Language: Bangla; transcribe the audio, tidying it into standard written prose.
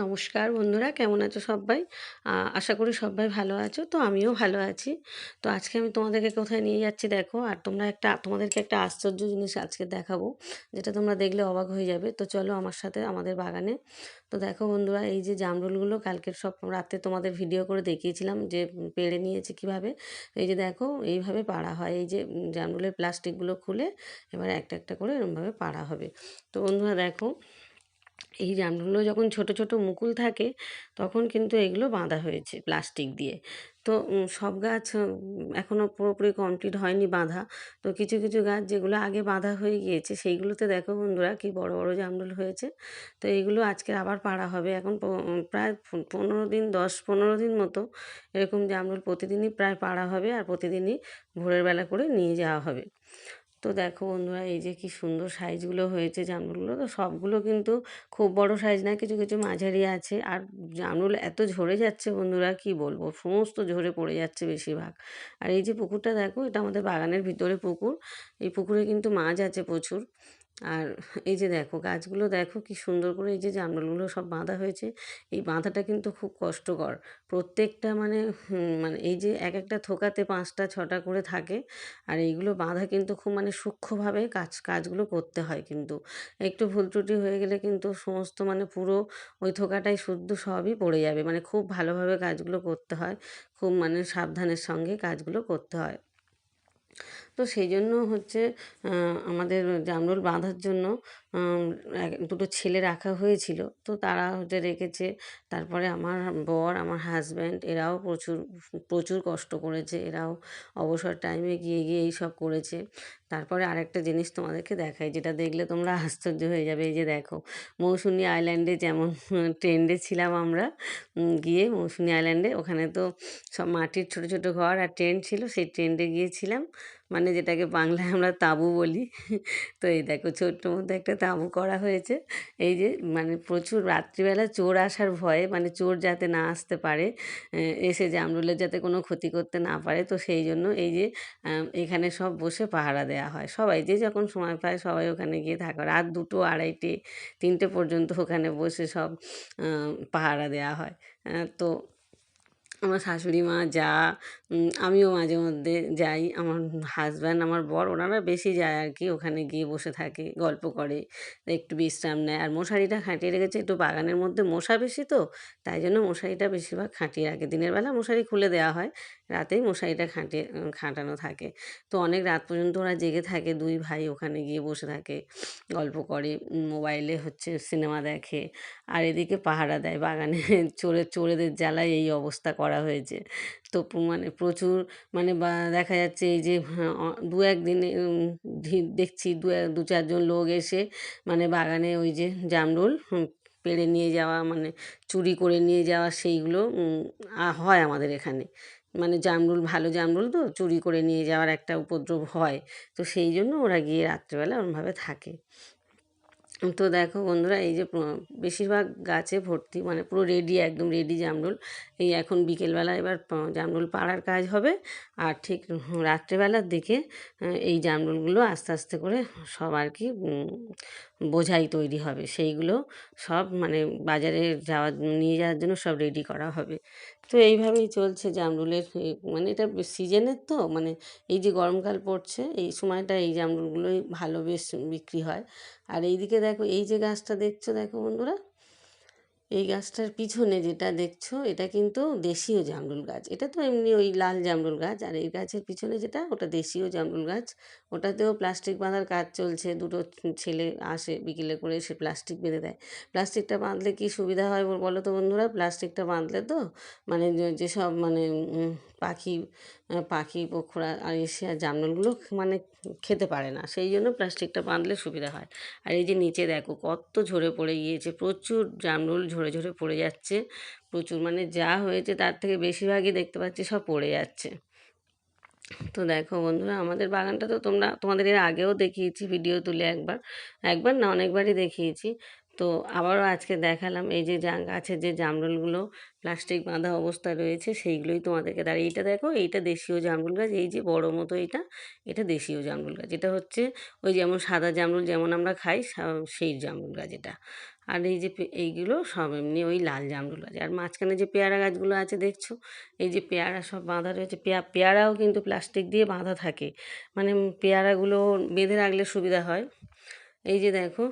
নমস্কার বন্ধুরা, কেমন আছো সবাই? আশা করি সবাই ভালো আছো। তো আমিও ভালো আছি। তো আজকে আমি তোমাদেরকে কোথায় নিয়ে যাচ্ছি দেখো। আর তোমাদেরকে একটা আশ্চর্য জিনিস আজকে দেখাবো, যেটা তোমরা দেখলে অবাক হয়ে যাবে। তো চলো আমার সাথে আমাদের বাগানে। তো দেখো বন্ধুরা, এই যে জামরুলগুলো কালকের সব রাতে তোমাদের ভিডিও করে দেখিয়েছিলাম যে পেড়ে নিয়েছি কীভাবে। এই যে দেখো এইভাবে পাড়া হয়। এই যে জামরুলের প্লাস্টিকগুলো খুলে এবার একটা একটা করে এরকমভাবে পাড়া হবে। তো বন্ধুরা দেখো, এই জামরুলগুলো যখন ছোট ছোট মুকুল থাকে তখন কিন্তু এগুলো বাঁধা হয়েছে প্লাস্টিক দিয়ে। তো সব গাছ এখনও পুরোপুরি কমপ্লিট হয়নি বাঁধা। তো কিছু কিছু গাছ যেগুলো আগে বাঁধা হয়ে গিয়েছে সেইগুলোতে দেখো বন্ধুরা কি বড় বড় জামরুল হয়েছে। তো এইগুলো আজকে আবার পাড়া হবে। এখন প্রায় 15 দিন 10-15 দিন মতো এরকম জামরুল প্রতিদিনই প্রায় পাড়া হবে, আর প্রতিদিনই ভোরের বেলা করে নিয়ে যাওয়া হবে। তো দেখো বন্ধুরা, এই যে কি সুন্দর সাইজগুলো হয়েছে জামরুলগুলো। তো সবগুলো কিন্তু খুব বড় সাইজ না, কিছু কিছু মাঝারি আছে। আর জামরুল এত ঝরে যাচ্ছে বন্ধুরা, কি বলবো, সমস্ত ঝরে পড়ে যাচ্ছে বেশিরভাগ। আর এই যে পুকুরটা দেখো, এটা আমাদের বাগানের ভিতরে পুকুর। এই পুকুরে কিন্তু মাছ আছে প্রচুর। আর এই যে দেখো গাছগুলো দেখো কি সুন্দর করে এই যে জামরুলগুলো সব বাঁধা হয়েছে। এই বাঁধাটা কিন্তু খুব কষ্টকর। প্রত্যেকটা মানে এই যে এক একটা থোকাতে 5টা 6টা করে থাকে। আর এইগুলো বাঁধা কিন্তু খুব সূক্ষ্মভাবে কাজগুলো করতে হয় কিন্তু। একটু ভুল ত্রুটি হয়ে গেলে কিন্তু সমস্ত পুরো ওই থোকাটাই শুদ্ধ সবই পড়ে যাবে। খুব ভালোভাবে কাজগুলো করতে হয়। খুব সাবধানের সঙ্গে কাজগুলো করতে হয়। তো সেই জন্য হচ্ছে আমাদের জামরুল বাঁধার জন্য আম দুটো ছেলে রাখা হয়েছিল। তো তারা হচ্ছে রেখেছে। তারপরে আমার বর, আমার হাসব্যান্ড এরাও প্রচুর প্রচুর কষ্ট করেছে। এরাও অবসর টাইমে গিয়ে গিয়ে এইসব করেছে। তারপরে আরেকটা জিনিস তোমাদেরকে দেখাই, যেটা দেখলে তোমরা আশ্চর্য হয়ে যাবে। এই যে দেখো, মৌসুনি আইল্যান্ডে যেমন ট্রেন্ডে ছিলাম আমরা, গিয়ে মৌসুনি আইল্যান্ডে ওখানে তো সব মাটির ছোট ছোট ঘর আর টেন্ট ছিল। সেই টেন্টে গিয়েছিলাম, যেটাকে বাংলায় আমরা তাঁবু বলি। তো এই দেখো ছোট্ট মধ্যে একটা তাঁবু করা হয়েছে। এই যে প্রচুর রাত্রিবেলা চোর আসার ভয়ে, চোর যাতে না আসতে পারে, এসে জামরুলের যাতে কোনো ক্ষতি করতে না পারে। তো সেই জন্য এই যে এখানে সব বসে পাহারা দেওয়া হয়। সবাই যে যখন সময় পায় সবাই ওখানে গিয়ে থাকে। রাত 2টো 2:30 3টে পর্যন্ত ওখানে বসে সব পাহারা দেওয়া হয়। তো আমার শাশুড়ি মা, যা, আমিও মাঝে মধ্যে যাই। আমার হাসব্যান্ড, আমার বর ওনারা বেশি যায় আর কি। ওখানে গিয়ে বসে থাকে, গল্প করে, একটু বিশ্রাম নেয়। আর মশারিটা খাটিয়ে রেখেছে, একটু বাগানের মধ্যে মশা বেশি তো, তাই জন্য মশারিটা বেশিরভাগ খাটিয়ে রাখে। দিনের বেলা মশারি খুলে দেওয়া হয়, রাতেই মশারিটা খাটানো থাকে। তো অনেক রাত পর্যন্ত ওরা জেগে থাকে, 2 ভাই ওখানে গিয়ে বসে থাকে, গল্প করে, মোবাইলে হচ্ছে সিনেমা দেখে। আর এদিকে পাহারা দেয় বাগানে। চোরেদের জ্বালায় এই অবস্থা করা হয়েছে। তো প্রচুর দেখা যাচ্ছে এই যে 2-1 দিনে দেখছি 2-4 জন লোক এসে বাগানে ওই যে জামরুল পেড়ে নিয়ে যাওয়া, চুরি করে নিয়ে যাওয়া, সেইগুলো হয় আমাদের এখানে। জামরুল, ভালো জামরুল তো চুরি করে নিয়ে যাওয়ার একটা উপদ্রব হয়। তো সেই জন্য ওরা গিয়ে রাত্রেবেলা ওরমভাবে থাকে। তো দেখো বন্ধুরা, এই যে বেশিরভাগ গাছে ভর্তি, পুরো রেডি, একদম রেডি জামরুল। এই এখন বিকেলবেলা এবার জামরুল পাড়ার কাজ হবে। আর ঠিক রাত্রেবেলার দিকে এই জামরুলগুলো আস্তে আস্তে করে সব আর কি বোঝাই তৈরি হবে। সেইগুলো সব বাজারে নিয়ে যাওয়ার জন্য সব রেডি করা হবে। তো এইভাবেই চলছে জামরুলের এটা সিজনের তো, এই যে গরমকাল পড়ছে এই সময়টা এই জামরুলগুলোই ভালো বেশ বিক্রি হয়। আর এইদিকে দেখো, এই যে গাছটা দেখছো দেখো বন্ধুরা, এই গাছটার পিছনে যেটা দেখছো এটা কিন্তু দেশীয় জামরুল গাছ। এটা তো এমনি ওই লাল জামরুল গাছ, আর এই গাছের পিছনে যেটা ওটা দেশীয় জামরুল গাছ। ওটাতেও প্লাস্টিক বাঁধার কাজ চলছে। দুটো ছেলে আসে বিকেলে করে, এসে প্লাস্টিক বেঁধে দেয়। প্লাস্টিকটা বাঁধলে কি সুবিধা হয় বলো তো বন্ধুরা? প্লাস্টিকটা বাঁধলে তো যেসব পাখি পাখি পক্ষীরা আর এসে আর জামরুলগুলো খেতে পারে না, সেই জন্য প্লাস্টিকটা বাঁধলে সুবিধা হয়। আর এই যে নিচে দেখো কত ঝরে পড়ে গিয়েছে, প্রচুর জামরুল ঝরে ঝরে পড়ে যাচ্ছে। প্রচুর যা হয়েছে তার থেকে বেশিরভাগই দেখতে পাচ্ছি সব পড়ে যাচ্ছে। তো দেখো বন্ধুরা, আমাদের বাগানটা তো তোমাদের এর আগেও দেখিয়েছি ভিডিও তুলে, একবার একবার না অনেকবারই দেখিয়েছি। তো আবারও আজকে দেখালাম। এই যে গাছের যে জামরুলগুলো প্লাস্টিক বাঁধা অবস্থায় রয়েছে সেইগুলোই তোমাদেরকে এইটা দেখো, এইটা দেশীয় জামরুল গাছ। এই যে বড় মতো এটা দেশীয় জামরুল গাছ। এটা হচ্ছে ওই যেমন সাদা জামরুল যেমন আমরা খাই সেই জামরুল গাছ এটা। আর এই যে এইগুলো সব এমনি ওই লাল জামরুল আছে। আর মাঝখানে যে পেয়ারা গাছগুলো আছে দেখছো, এই যে পেয়ারা সব বাঁধা রয়েছে, পেয়ারাও কিন্তু প্লাস্টিক দিয়ে বাঁধা থাকে, মানে পেয়ারাগুলো বেঁধে রাখলে সুবিধা হয়। এই যে দেখো